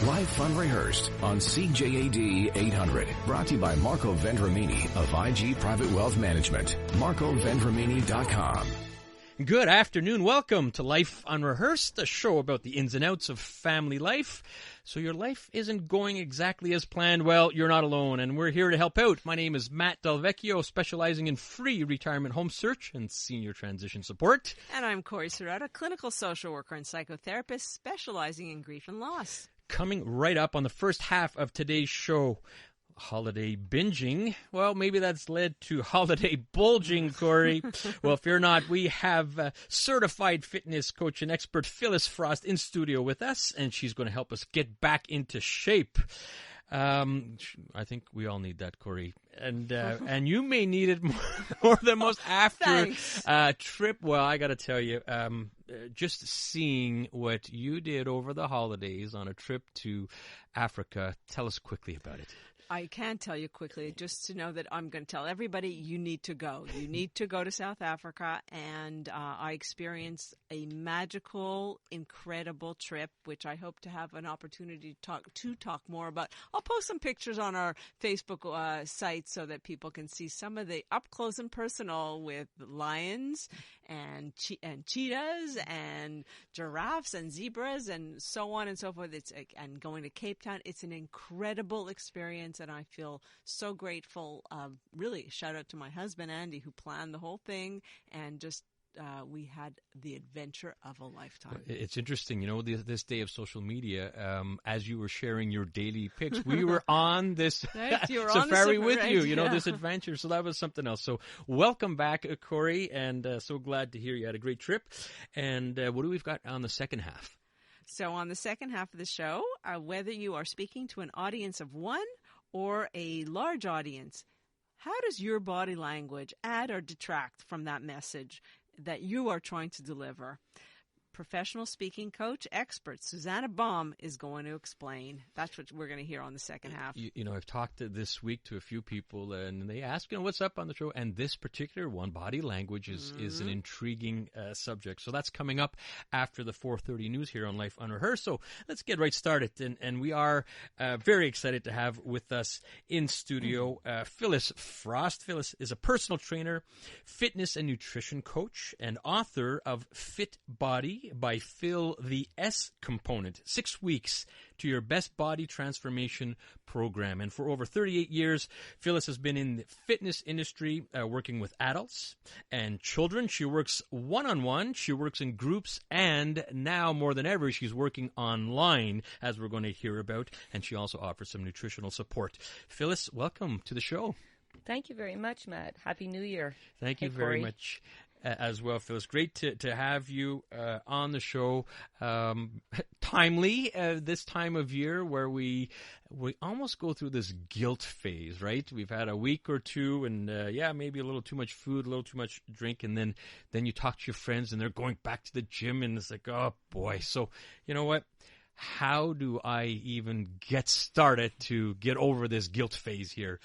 Life Unrehearsed on CJAD 800. Brought to you by Marco Vendramini of IG Private Wealth Management. MarcoVendramini.com. Good afternoon. Welcome to Life Unrehearsed, a show about the ins and outs of family life. So your life isn't going exactly as planned. Well, you're not alone, and we're here to help out. My name is Matt Delvecchio, specializing in free retirement home search and senior transition support. And I'm Corey Serrata, clinical social worker and psychotherapist, specializing in grief and loss. Coming right up on the first half of today's show, holiday binging. Well, maybe that's led to holiday bulging, Corey. Well, fear not. We have certified fitness coach and expert Phyllis Frost in studio with us, and she's going to help us get back into shape. I think we all need that, Corey, and you may need it more than most after trip. Well, I got to tell you, just seeing what you did over the holidays on a trip to Africa. Tell us quickly about it. I can tell you quickly, just to know that I'm going to tell everybody you need to go. You need to go to South Africa, and I experienced a magical, incredible trip, which I hope to have an opportunity to talk more about. I'll post some pictures on our Facebook site so that people can see some of the up close and personal with lions and cheetahs and giraffes and zebras and so on and so forth. And going to Cape Town, it's an incredible experience. And I feel so grateful. Really, shout out to my husband, Andy, who planned the whole thing. And just we had the adventure of a lifetime. It's interesting, this day of social media, as you were sharing your daily pics, we were on this safari with you, this adventure. So that was something else. So welcome back, Corey, and so glad to hear you had a great trip. And what do we've got on the second half? So on the second half of the show, whether you are speaking to an audience of one or a large audience, how does your body language add or detract from that message that you are trying to deliver? Professional speaking coach expert Susanna Baum is going to explain. That's what we're going to hear on the second half. I've talked this week to a few people, and they ask, what's up on the show? And this particular one, body language, is an intriguing subject. So that's coming up after the 4:30 news here on Life Unrehearsed. So let's get right started. And we are very excited to have with us in studio Phyllis Frost. Phyllis is a personal trainer, fitness and nutrition coach, and author of Fit Body by Phil the S Component, 6 weeks to your best body transformation program. And for over 38 years, Phyllis has been in the fitness industry, working with adults and children. She works one-on-one, she works in groups, and now more than ever, she's working online, as we're going to hear about, and she also offers some nutritional support. Phyllis, welcome to the show. Thank you very much, Matt. Happy New Year. Thank you very much. As well, Phyllis. Great to have you on the show. Timely this time of year where we almost go through this guilt phase, right? We've had a week or two and, maybe a little too much food, a little too much drink, and then you talk to your friends and they're going back to the gym and it's like, oh, boy. So, you know what? How do I even get started to get over this guilt phase here?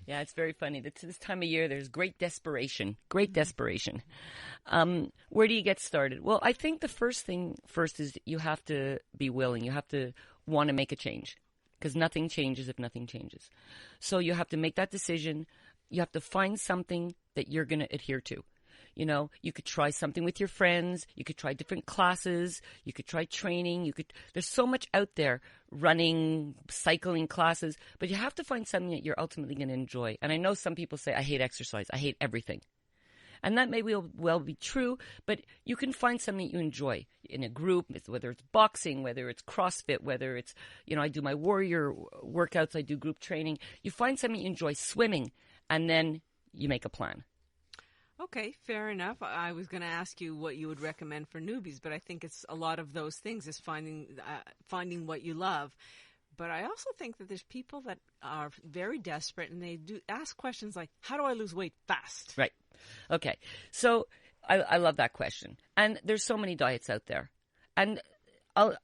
Yeah, it's very funny. This time of year, there's great desperation. Where do you get started? Well, I think the first thing is you have to be willing. You have to want to make a change because nothing changes if nothing changes. So you have to make that decision. You have to find something that you're going to adhere to. You could try something with your friends. You could try different classes. You could try training. There's so much out there, running, cycling classes, but you have to find something that you're ultimately going to enjoy. And I know some people say, I hate exercise. I hate everything. And that may well be true, but you can find something you enjoy in a group, whether it's boxing, whether it's CrossFit, whether it's, I do my warrior workouts, I do group training. You find something you enjoy, swimming, and then you make a plan. Okay, fair enough. I was going to ask you what you would recommend for newbies, but I think it's a lot of those things is finding what you love. But I also think that there's people that are very desperate and they do ask questions like, how do I lose weight fast? Right. Okay. So I love that question. And there's so many diets out there. And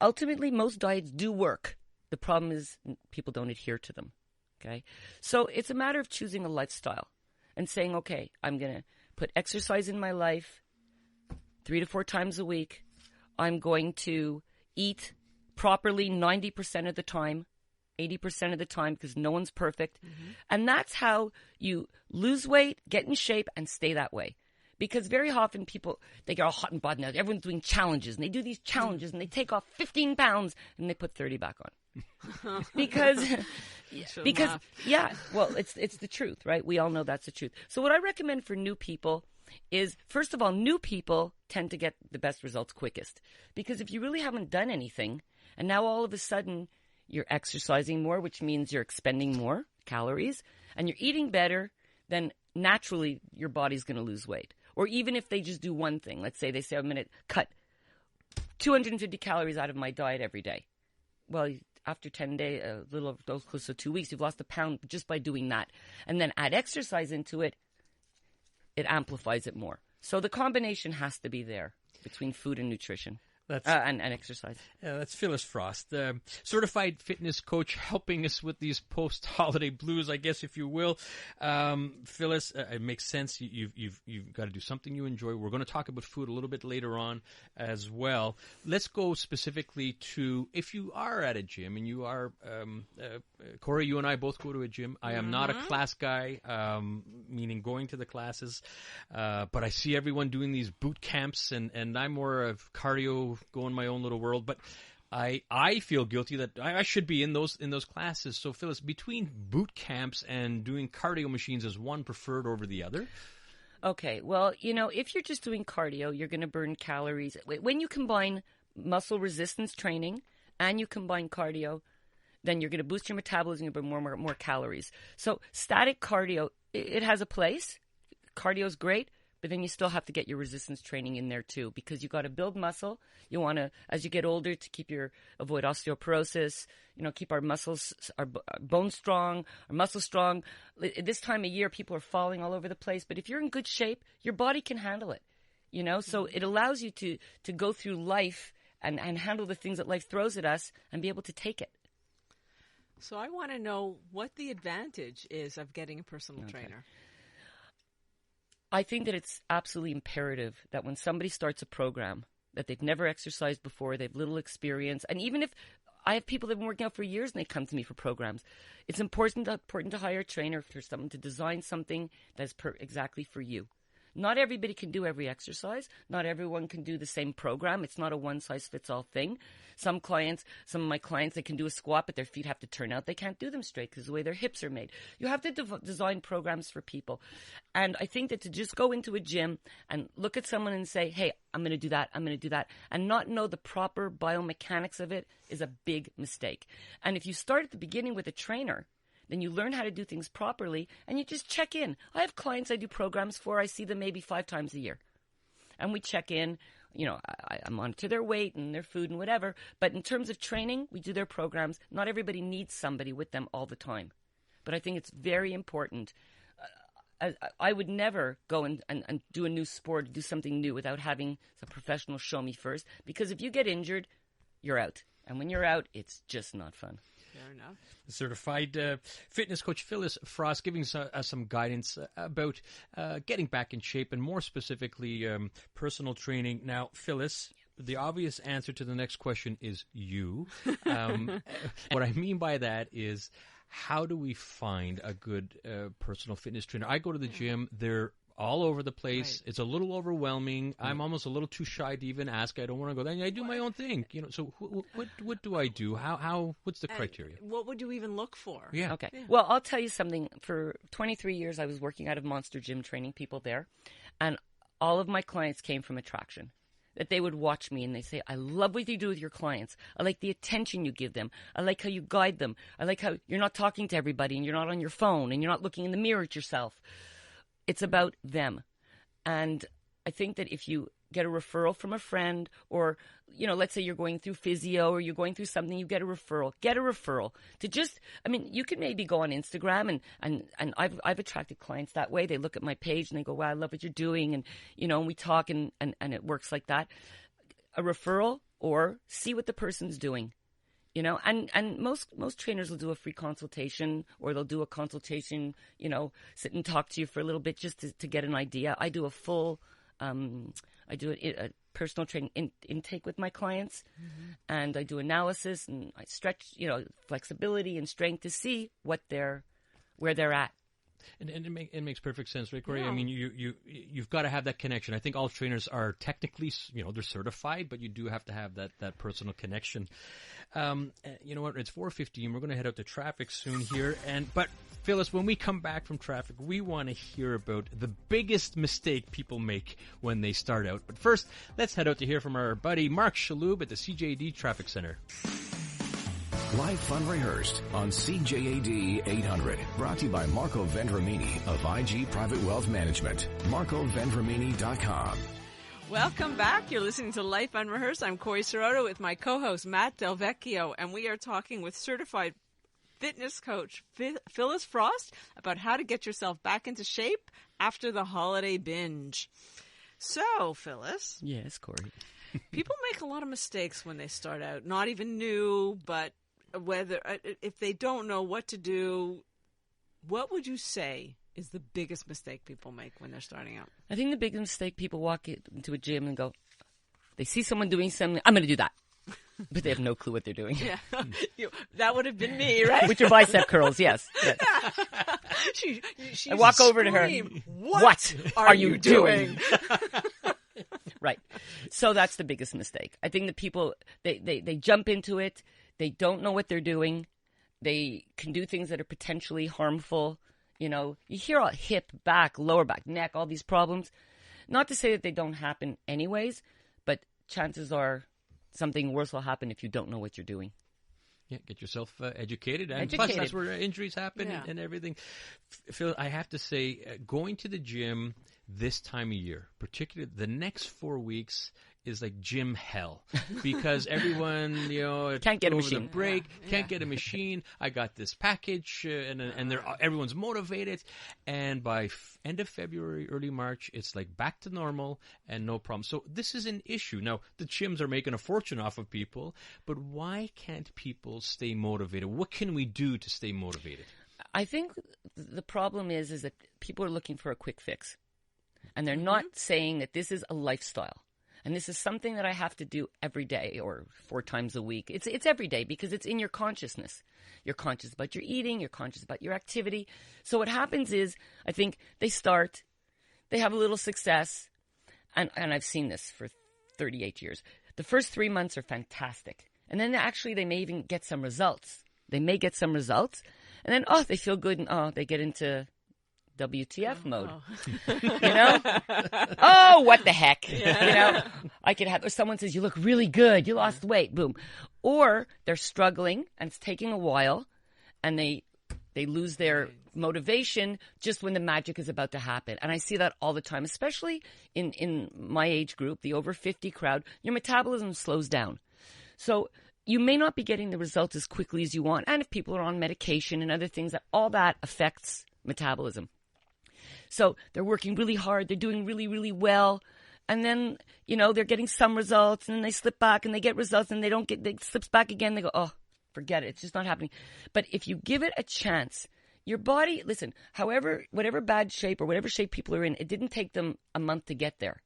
ultimately, most diets do work. The problem is people don't adhere to them. Okay. So it's a matter of choosing a lifestyle and saying, okay, I'm going to put exercise in my life 3 to 4 times a week. I'm going to eat properly 90% of the time, 80% of the time, because no one's perfect. And that's how you lose weight, get in shape, and stay that way. Because very often people, they get all hot and bothered now. Everyone's doing challenges, and they do these challenges, and they take off 15 pounds, and they put 30 back on. because, well, it's the truth, right? We all know that's the truth. So what I recommend for new people is, first of all, new people tend to get the best results quickest. Because if you really haven't done anything, and now all of a sudden you're exercising more, which means you're expending more calories, and you're eating better, then naturally your body's going to lose weight. Or even if they just do one thing, let's say they say, I'm going to cut 250 calories out of my diet every day. Well, after 10 days, a little close to 2 weeks, you've lost a pound just by doing that. And then add exercise into it, it amplifies it more. So the combination has to be there between food and nutrition. And exercise. That's Phyllis Frost, certified fitness coach, helping us with these post-holiday blues, I guess, if you will. Phyllis, it makes sense. You've got to do something you enjoy. We're going to talk about food a little bit later on as well. Let's go specifically to, if you are at a gym, and you are, Corey, you and I both go to a gym. I am not a class guy, meaning going to the classes, but I see everyone doing these boot camps, and I'm more of cardio, go in my own little world, but I feel guilty that I should be in those classes. So Phyllis, between boot camps and doing cardio machines, is one preferred over the other? Okay, well, if you're just doing cardio, you're going to burn calories. When you combine muscle resistance training and you combine cardio, then you're going to boost your metabolism, you're going to burn more calories. So static cardio, it has a place. Cardio is great. But then you still have to get your resistance training in there too, because you got to build muscle. You want to, as you get older, to avoid osteoporosis, keep our muscles, our bones strong, our muscles strong. This time of year, people are falling all over the place. But if you're in good shape, your body can handle it, So it allows you to go through life and handle the things that life throws at us and be able to take it. So I want to know what the advantage is of getting a personal trainer. I think that it's absolutely imperative that when somebody starts a program that they've never exercised before, they have little experience, and even if I have people that have been working out for years and they come to me for programs, it's important to hire a trainer for someone to design something that's exactly for you. Not everybody can do every exercise. Not everyone can do the same program. It's not a one-size-fits-all thing. Some of my clients, they can do a squat, but their feet have to turn out. They can't do them straight because of the way their hips are made. You have to design programs for people. And I think that to just go into a gym and look at someone and say, hey, I'm going to do that, and not know the proper biomechanics of it is a big mistake. And if you start at the beginning with a trainer, then you learn how to do things properly, and you just check in. I have clients I do programs for. I see them maybe 5 times a year. And we check in. I monitor their weight and their food and whatever. But in terms of training, we do their programs. Not everybody needs somebody with them all the time. But I think it's very important. I would never go and do a new sport, do something new without having a professional show me first. Because if you get injured, you're out. And when you're out, it's just not fun. Fair enough. Certified fitness coach Phyllis Frost giving us some guidance about getting back in shape, and more specifically personal training. Now, Phyllis, the obvious answer to the next question is you. What I mean by that is, how do we find a good personal fitness trainer? I go to the gym. They're all over the place. Right. It's a little overwhelming. I'm almost a little too shy to even ask. I don't want to go there. I do my own thing. So what do I do? What's the criteria? What would you even look for? Yeah. Okay. Yeah. Well, I'll tell you something. For 23 years, I was working out of Monster Gym, training people there. And all of my clients came from attraction. That they would watch me and they say, I love what you do with your clients. I like the attention you give them. I like how you guide them. I like how you're not talking to everybody and you're not on your phone and you're not looking in the mirror at yourself. It's about them. And I think that if you get a referral from a friend, or, let's say you're going through physio or you're going through something, you get a referral. Get a referral to you can maybe go on Instagram and I've attracted clients that way. They look at my page and they go, wow, I love what you're doing. And, and we talk and it works like that. A referral, or see what the person's doing. And most trainers will do a free consultation, or they'll do a consultation, sit and talk to you for a little bit just to get an idea. I do a full, personal training intake with my clients, and I do analysis and I stretch, flexibility and strength to see where they're at. And it makes perfect sense, right, Corey? Yeah. I mean, you've got to have that connection. I think all trainers are technically, they're certified, but you do have to have that personal connection. You know what? It's 4:15. We're going to head out to traffic soon here. But Phyllis, when we come back from traffic, we want to hear about the biggest mistake people make when they start out. But first, let's head out to hear from our buddy Mark Shaloub at the CJAD Traffic Center. Live Unrehearsed on CJAD 800. Brought to you by Marco Vendramini of IG Private Wealth Management. MarcoVendramini.com. Welcome back. You're listening to Life Unrehearsed. I'm Corey Sirotto with my co-host Matt Del Vecchio, and we are talking with certified fitness coach Phyllis Frost about how to get yourself back into shape after the holiday binge. So, Phyllis. Yes, Corey. People make a lot of mistakes when they start out. Not even new, but if they don't know what to do, what would you say is the biggest mistake people make when they're starting out? I think the biggest mistake, people walk into a gym and go, they see someone doing something, I'm going to do that. But they have no clue what they're doing. Yeah, that would have been me, right? With your bicep curls, yes. She I walk over to her. What are you doing? Right. So that's the biggest mistake. I think that people, they jump into it. They don't know what they're doing. They can do things that are potentially harmful. You hear all hip, back, lower back, neck, all these problems. Not to say that they don't happen anyways, but chances are something worse will happen if you don't know what you're doing. Yeah, get yourself educated. And plus, that's where injuries happen and everything. Phil, I have to say, going to the gym this time of year, particularly the next 4 weeks, is like gym hell because everyone, can't get a machine. Break, can't get a machine. I got this package, and everyone's motivated. And by end of February, early March, it's like back to normal and no problem. So this is an issue. Now, the gyms are making a fortune off of people, but why can't people stay motivated? What can we do to stay motivated? I think the problem is that people are looking for a quick fix, and they're not saying that this is a lifestyle. And this is something that I have to do every day or 4 times a week. It's every day because it's in your consciousness. You're conscious about your eating. You're conscious about your activity. So what happens is, I think they start, they have a little success, and I've seen this for 38 years. The first 3 months are fantastic. And then actually they may even get some results. They may get some results. And then, they feel good, and they get into WTF mode, Oh, what the heck, I could have, or someone says, you look really good, you lost weight, boom. Or they're struggling and it's taking a while and they lose their motivation just when the magic is about to happen. And I see that all the time, especially in my age group, the over 50 crowd. Your metabolism slows down. So you may not be getting the results as quickly as you want. And if people are on medication and other things, all that affects metabolism. So they're working really hard. They're doing really, really well. And then, they're getting some results and then they slip back and they get results and they slips back again. They go, oh, forget it. It's just not happening. But if you give it a chance, your body, listen, whatever bad shape or whatever shape people are in, it didn't take them a month to get there.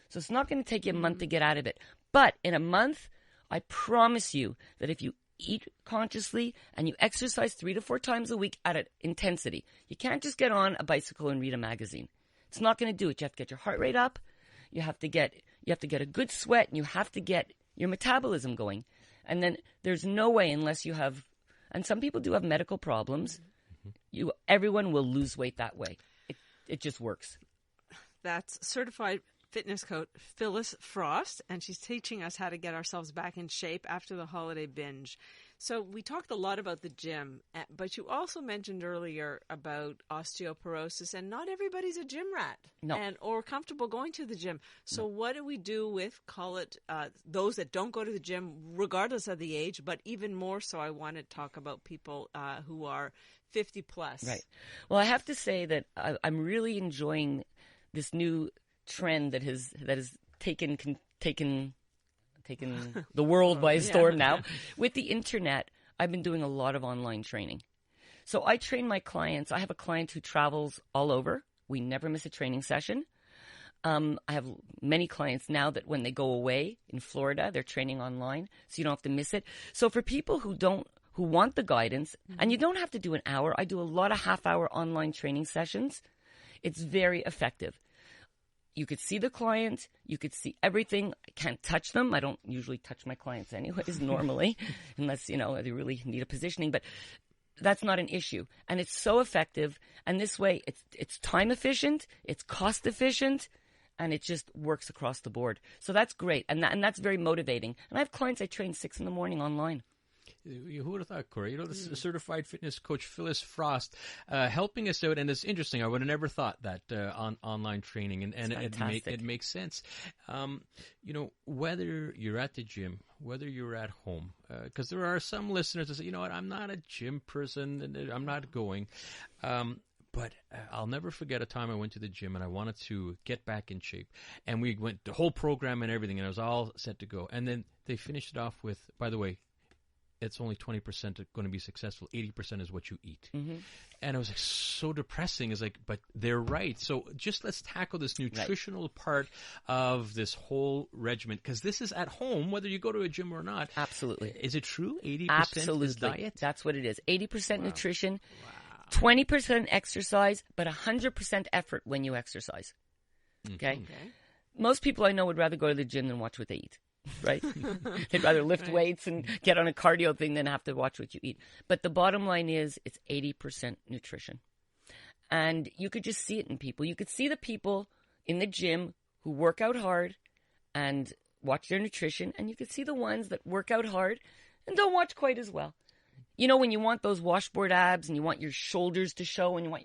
So it's not going to take you a month to get out of it. But in a month, I promise you that if you eat consciously and you exercise 3 to 4 times a week at an intensity. You can't just get on a bicycle and read a magazine. It's not going to do it. You have to get your heart rate up. You have to get a good sweat, and you have to get your metabolism going. And then there's no way unless you have, and some people do have medical problems. Everyone will lose weight that way. It just works. That's certified fitness coach Phyllis Frost, and she's teaching us how to get ourselves back in shape after the holiday binge. So we talked a lot about the gym, but you also mentioned earlier about osteoporosis, and not everybody's a gym rat or comfortable going to the gym. So what do we do with, those that don't go to the gym, regardless of the age, but even more so I want to talk about people who are 50 plus. Right. Well, I have to say that I'm really enjoying this new trend that has taken the world by storm now. With the internet, I've been doing a lot of online training. So I train my clients. I have a client who travels all over. We never miss a training session. I have many clients now that when they go away in Florida, they're training online, so you don't have to miss it. So for people who want the guidance, and you don't have to do an hour. I do a lot of half-hour online training sessions. It's very effective. You could see the client. You could see everything. I can't touch them. I don't usually touch my clients anyways, normally, unless, they really need a positioning. But that's not an issue. And it's so effective. And this way, it's time efficient, it's cost efficient, and it just works across the board. So that's great. And that's very motivating. And I have clients I train 6 a.m. online. Who would have thought, Corey? This is certified fitness coach Phyllis Frost helping us out, and it's interesting. I would have never thought that on online training, and it makes sense. Whether you're at the gym, whether you're at home, because there are some listeners that say, you know what, I'm not a gym person, and I'm not going. But I'll never forget a time I went to the gym and I wanted to get back in shape. And we went the whole program and everything, and I was all set to go. And then they finished it off with, by the way, it's only 20% going to be successful. 80% is what you eat. Mm-hmm. And it was so depressing. It's like, but they're right. So just let's tackle this nutritional part of this whole regimen, because this is at home, whether you go to a gym or not. Absolutely. Is it true? 80% Absolutely. is diet? That's what it is. 80% nutrition, 20% exercise, but 100% effort when you exercise. Okay? Most people I know would rather go to the gym than watch what they eat. Right? They'd rather lift weights and get on a cardio thing than have to watch what you eat. But the bottom line is it's 80% nutrition. And you could just see it in people. You could see the people in the gym who work out hard and watch their nutrition. And you could see the ones that work out hard and don't watch quite as well. You know, when you want those washboard abs and you want your shoulders to show and you want...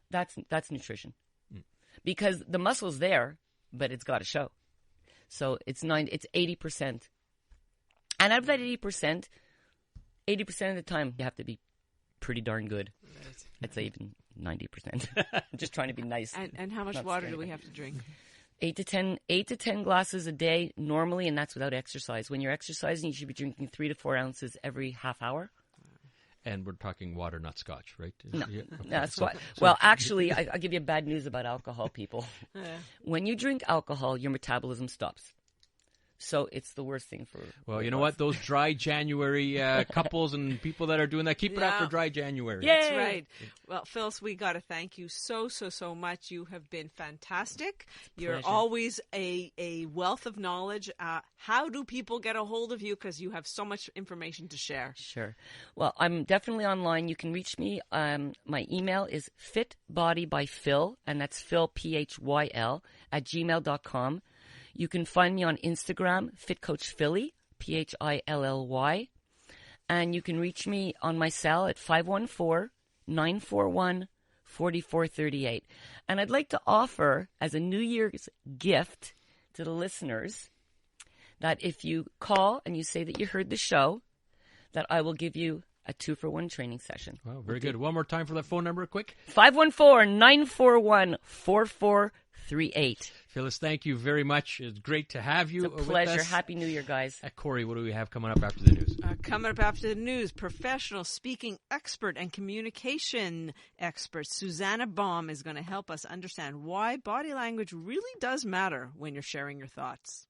That's nutrition. Because the muscle's there, but it's got to show. So it's 80%. And out of that 80% of the time, you have to be pretty darn good. I'd say even 90%. I'm just trying to be nice. And how much water do we have to drink? 8 to 10 glasses a day normally, and that's without exercise. When you're exercising, you should be drinking 3 to 4 ounces every half hour. And we're talking water, not scotch, right? No, well, actually, I'll give you bad news about alcohol, people. When you drink alcohol, your metabolism stops. So it's the worst thing for... Well, you know what? Those dry January couples and people that are doing that, keep it up for dry January. Yay! That's right. Well, Phyllis, we got to thank you so much. You have been fantastic. You're always a wealth of knowledge. How do people get a hold of you? Because you have so much information to share. Sure. Well, I'm definitely online. You can reach me. My email is fitbodybyphil, and that's Phil, PHYL, @gmail.com. You can find me on Instagram, FitCoachPhilly, PHILLY. And you can reach me on my cell at 514-941-4438. And I'd like to offer as a New Year's gift to the listeners that if you call and you say that you heard the show, that I will give you a 2-for-1 training session. Wow, very good. One more time for that phone number, quick. 514-941-4438. Phyllis, thank you very much. It's great to have you. It's a pleasure. Happy New Year, guys. Corey, what do we have coming up after the news? Coming up after the news, professional speaking expert and communication expert Susanna Baum is going to help us understand why body language really does matter when you're sharing your thoughts.